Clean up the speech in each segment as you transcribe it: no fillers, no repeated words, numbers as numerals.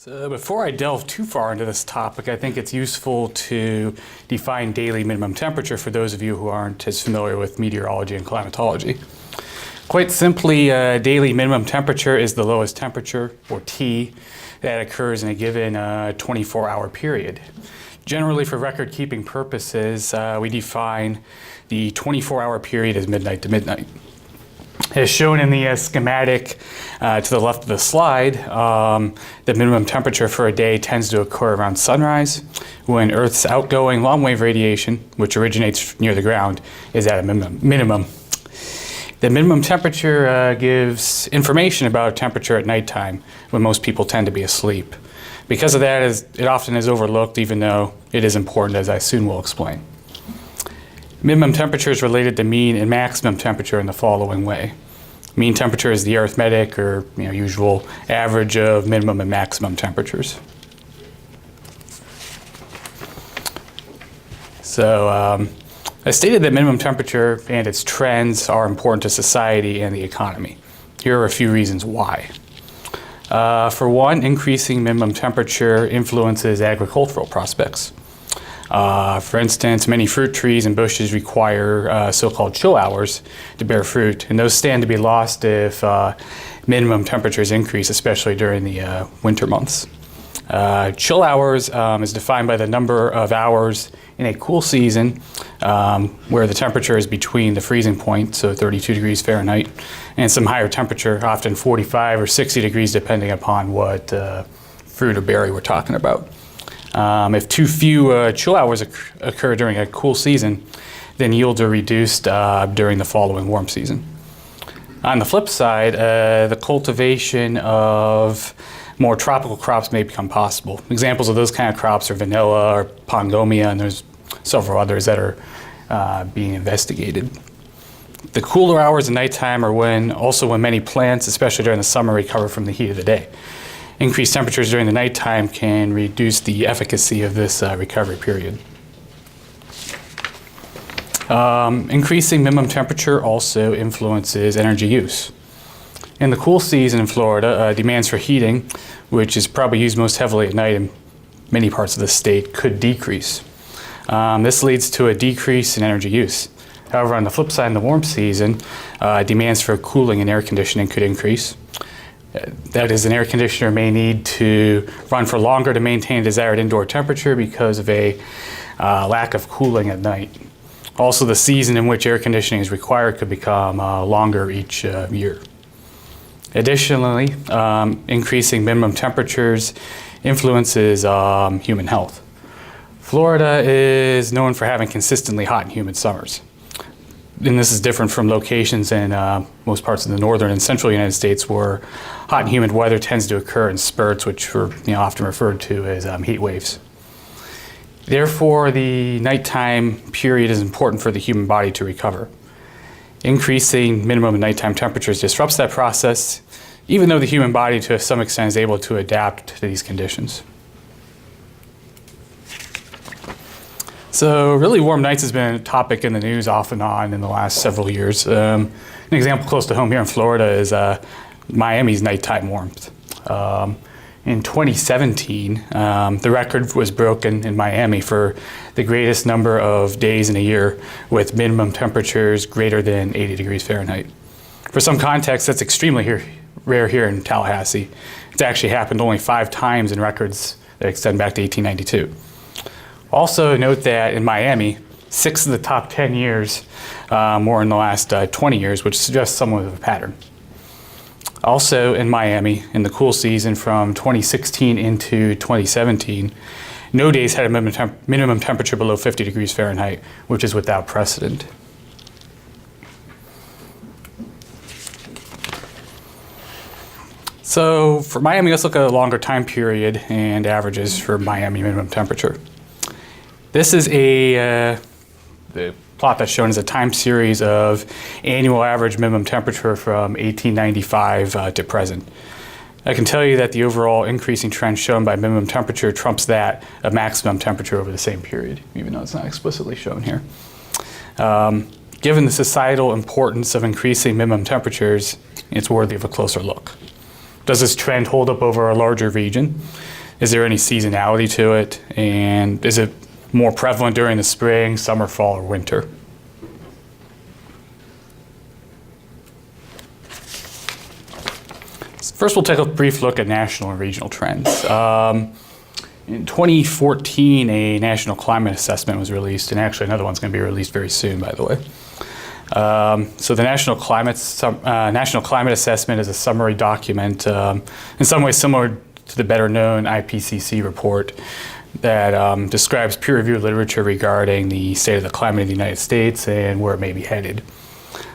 So before I delve too far into this topic, I think it's useful to define daily minimum temperature for those of you who aren't as familiar with meteorology and climatology. Quite simply, daily minimum temperature is the lowest temperature, or T, that occurs in a given 24-hour period. Generally, for record-keeping purposes, we define the 24-hour period as midnight to midnight. As shown in the schematic to the left of the slide, the minimum temperature for a day tends to occur around sunrise, when Earth's outgoing long-wave radiation, which originates near the ground, is at a minimum. The minimum temperature gives information about temperature at nighttime, when most people tend to be asleep. Because of that, it often is overlooked, even though it is important, as I soon will explain. Minimum temperature is related to mean and maximum temperature in the following way. Mean temperature is the arithmetic or usual average of minimum and maximum temperatures. So I stated that minimum temperature and its trends are important to society and the economy. Here are a few reasons why. For one, increasing minimum temperature influences agricultural prospects. For instance, many fruit trees and bushes require so-called chill hours to bear fruit, and those stand to be lost if minimum temperatures increase, especially during the winter months. Chill hours is defined by the number of hours in a cool season where the temperature is between the freezing point, so 32 degrees Fahrenheit, and some higher temperature, often 45 or 60 degrees, depending upon what fruit or berry we're talking about. If too few chill hours occur during a cool season, then yields are reduced during the following warm season. On the flip side, the cultivation of more tropical crops may become possible. Examples of those kind of crops are vanilla or pongomia, and there's several others that are being investigated. The cooler hours at nighttime are when many plants, especially during the summer, recover from the heat of the day. Increased temperatures during the nighttime can reduce the efficacy of this recovery period. Increasing minimum temperature also influences energy use. In the cool season in Florida, demands for heating, which is probably used most heavily at night in many parts of the state, could decrease. This leads to a decrease in energy use. However, on the flip side, in the warm season, demands for cooling and air conditioning could increase. That is, an air conditioner may need to run for longer to maintain desired indoor temperature because of a lack of cooling at night. Also, the season in which air conditioning is required could become longer each year. Additionally, increasing minimum temperatures influences human health. Florida is known for having consistently hot and humid summers. And this is different from locations in most parts of the northern and central United States where hot and humid weather tends to occur in spurts, which are often referred to as heat waves. Therefore, the nighttime period is important for the human body to recover. Increasing minimum and nighttime temperatures disrupts that process, even though the human body to some extent is able to adapt to these conditions. So really, warm nights has been a topic in the news off and on in the last several years. An example close to home here in Florida is Miami's nighttime warmth. In 2017, the record was broken in Miami for the greatest number of days in a year with minimum temperatures greater than 80 degrees Fahrenheit. For some context, that's extremely rare here in Tallahassee. It's actually happened only 5 times in records that extend back to 1892. Also note that in Miami, 6 of the top 10 years were in the last 20 years, which suggests somewhat of a pattern. Also in Miami, in the cool season from 2016 into 2017, no days had a minimum temperature below 50 degrees Fahrenheit, which is without precedent. So for Miami, let's look at a longer time period and averages for Miami minimum temperature. This is the plot that's shown as a time series of annual average minimum temperature from 1895 to present. I can tell you that the overall increasing trend shown by minimum temperature trumps that of maximum temperature over the same period, even though it's not explicitly shown here. Given the societal importance of increasing minimum temperatures, it's worthy of a closer look. Does this trend hold up over a larger region? Is there any seasonality to it? And is it more prevalent during the spring, summer, fall, or winter? First, we'll take a brief look at national and regional trends. In 2014, a national climate assessment was released, and actually another one's going to be released very soon, by the way. So the National Climate Assessment is a summary document, in some ways similar to the better-known IPCC report that describes peer-reviewed literature regarding the state of the climate in the United States and where it may be headed.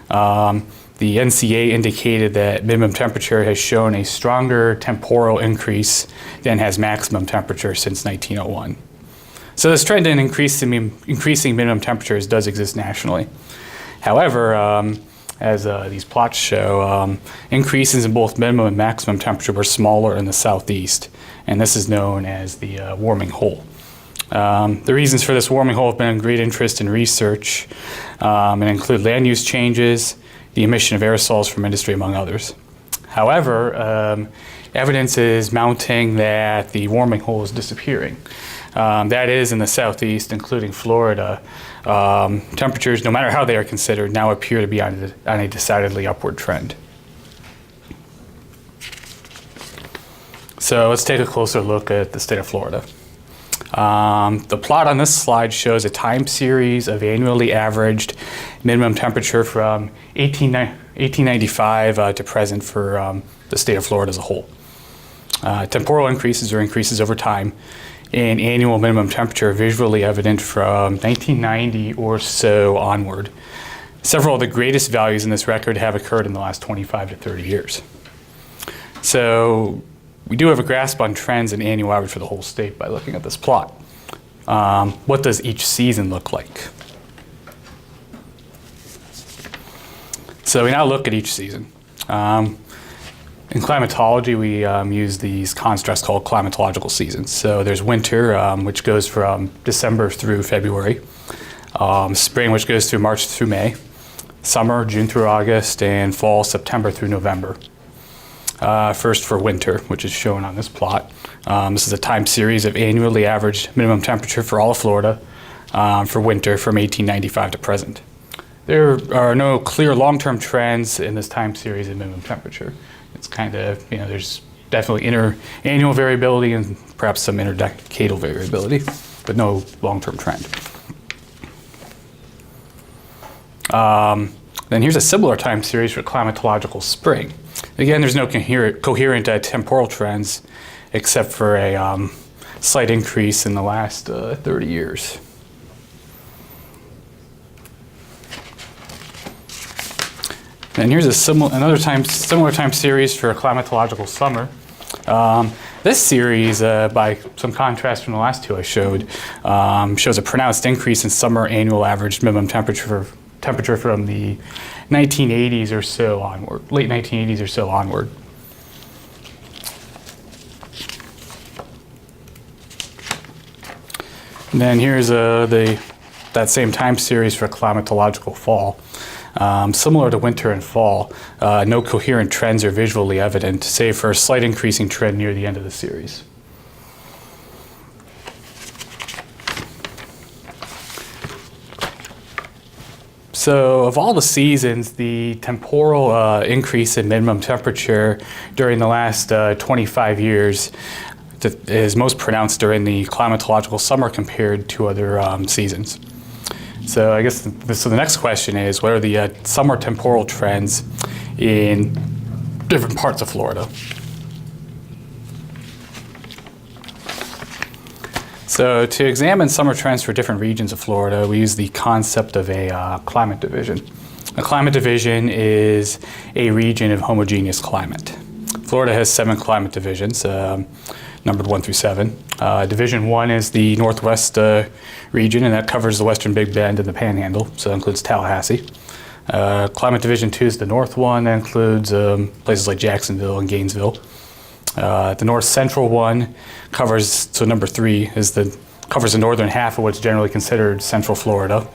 The NCA indicated that minimum temperature has shown a stronger temporal increase than has maximum temperature since 1901. So this trend in increasing minimum temperatures does exist nationally. However, as these plots show, increases in both minimum and maximum temperature were smaller in the southeast, and this is known as the warming hole. The reasons for this warming hole have been of great interest in research and include land use changes, the emission of aerosols from industry, among others. However, evidence is mounting that the warming hole is disappearing. That is, in the southeast, including Florida, temperatures, no matter how they are considered, now appear to be on a decidedly upward trend. So let's take a closer look at the state of Florida. The plot on this slide shows a time series of annually averaged minimum temperature from 1895 to present for the state of Florida as a whole. Temporal increases or increases over time in annual minimum temperature are visually evident from 1990 or so onward. Several of the greatest values in this record have occurred in the last 25 to 30 years. So we do have a grasp on trends and annual average for the whole state by looking at this plot. What does each season look like? So we now look at each season. In climatology, we use these constructs called climatological seasons. So there's winter, which goes from December through February, spring, which goes through March through May, summer, June through August, and fall, September through November. First for winter, which is shown on this plot. This is a time series of annually averaged minimum temperature for all of Florida for winter from 1895 to present. There are no clear long-term trends in this time series of minimum temperature. It's kind of, there's definitely inter-annual variability and perhaps some interdecadal variability, but no long-term trend. Then here's a similar time series for climatological spring. Again, there's no coherent temporal trends except for a slight increase in the last 30 years. And here's another similar time series for a climatological summer. This series, by some contrast from the last two I showed, shows a pronounced increase in summer annual average minimum temperature from the 1980s or so onward, late 1980s or so onward. And then here's that same time series for climatological fall. Similar to winter and fall, no coherent trends are visually evident, save for a slight increasing trend near the end of the series. So of all the seasons, the temporal increase in minimum temperature during the last 25 years is most pronounced during the climatological summer compared to other seasons. So I guess the next question is, what are the summer temporal trends in different parts of Florida? So to examine summer trends for different regions of Florida, we use the concept of a climate division. A climate division is a region of homogeneous climate. Florida has 7 climate divisions, numbered 1 through 7. Division 1 is the northwest region, and that covers the western Big Bend and the Panhandle, so that includes Tallahassee. Climate Division 2 is the north one, that includes places like Jacksonville and Gainesville. The north central one covers, so number 3 covers the northern half of what's generally considered central Florida.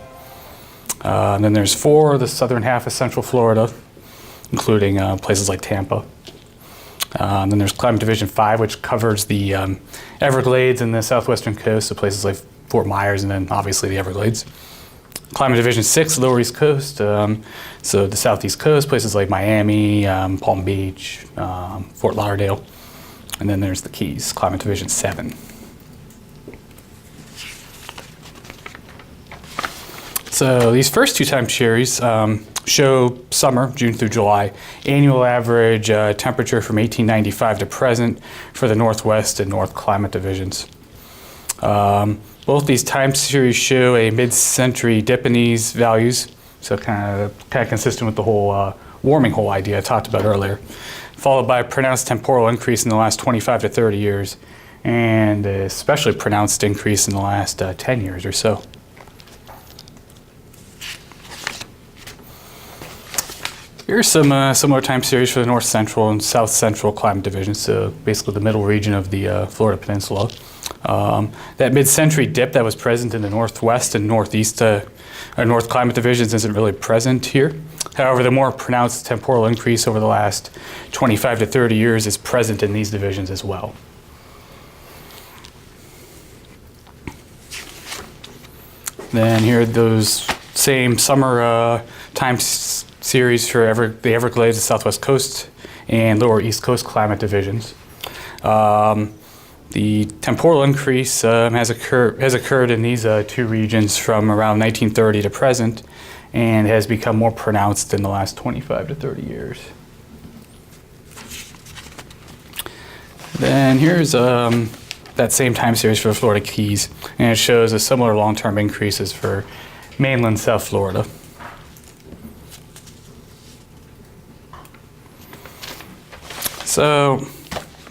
And then there's 4, the southern half of central Florida, including places like Tampa. Then there's Climate Division 5, which covers the Everglades and the southwestern coast, so places like Fort Myers and then obviously the Everglades. Climate Division 6, Lower East Coast, so the southeast coast, places like Miami, Palm Beach, Fort Lauderdale. And then there's the Keys, Climate Division 7. So these first two time series show summer, June through July, annual average temperature from 1895 to present for the Northwest and North climate divisions. Both these time series show a mid-century dip in these values, so kind of consistent with the whole warming hole idea I talked about earlier, followed by a pronounced temporal increase in the last 25 to 30 years, and a especially pronounced increase in the last 10 years or so. Here's some similar time series for the North Central and South Central climate divisions, so basically the middle region of the Florida Peninsula. That mid-century dip that was present in the Northwest and Northeast North climate divisions isn't really present here. However, the more pronounced temporal increase over the last 25 to 30 years is present in these divisions as well. Then here are those same summer time series for the Everglades, the Southwest Coast, and Lower East Coast climate divisions. The temporal increase has occurred in these two regions from around 1930 to present, and has become more pronounced in the last 25 to 30 years. Then here's that same time series for the Florida Keys, and it shows a similar long-term increases for mainland South Florida. So,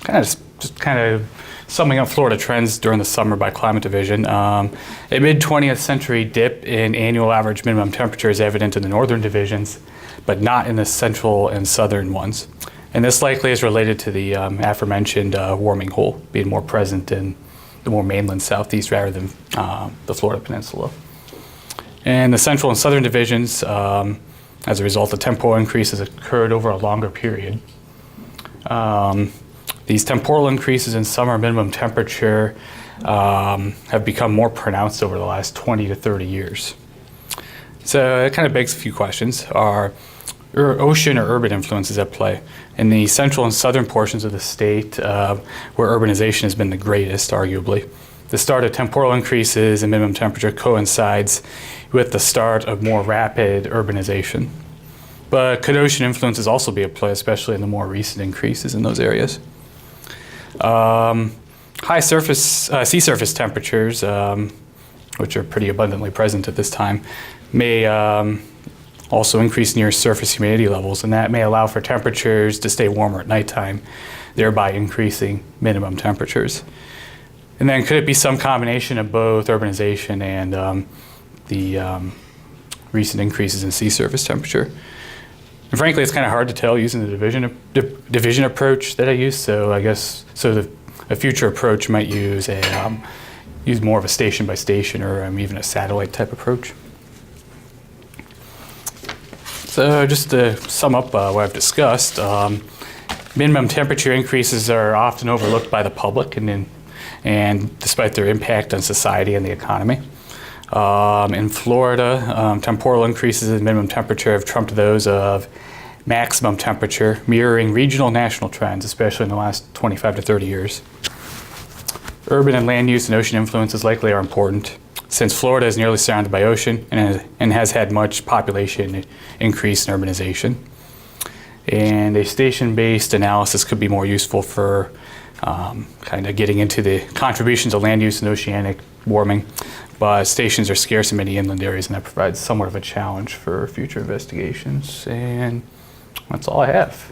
kind of summing up Florida trends during the summer by climate division. A mid-20th century dip in annual average minimum temperature is evident in the northern divisions, but not in the central and southern ones. And this likely is related to the aforementioned warming hole being more present in the more mainland southeast rather than the Florida Peninsula. And the central and southern divisions, as a result, the temporal increases occurred over a longer period. These temporal increases in summer minimum temperature have become more pronounced over the last 20 to 30 years. So it kind of begs a few questions. Are ocean or urban influences at play? In the central and southern portions of the state, where urbanization has been the greatest, arguably, the start of temporal increases in minimum temperature coincides with the start of more rapid urbanization. But could ocean influences also be at play, especially in the more recent increases in those areas? High sea surface temperatures, which are pretty abundantly present at this time, may also increase near surface humidity levels, and that may allow for temperatures to stay warmer at nighttime, thereby increasing minimum temperatures. And then could it be some combination of both urbanization and the recent increases in sea surface temperature? And frankly, it's kind of hard to tell using the division approach that I use. So I guess a future approach might use use more of a station by station or even a satellite type approach. So just to sum up what I've discussed, minimum temperature increases are often overlooked by the public, and despite their impact on society and the economy. In Florida, temporal increases in minimum temperature have trumped those of maximum temperature, mirroring regional national trends, especially in the last 25 to 30 years. Urban and land use and ocean influences likely are important, since Florida is nearly surrounded by ocean and has had much population increase in urbanization. And a station-based analysis could be more useful for kind of getting into the contributions of land use and oceanic warming, but stations are scarce in many inland areas, and that provides somewhat of a challenge for future investigations. And that's all I have.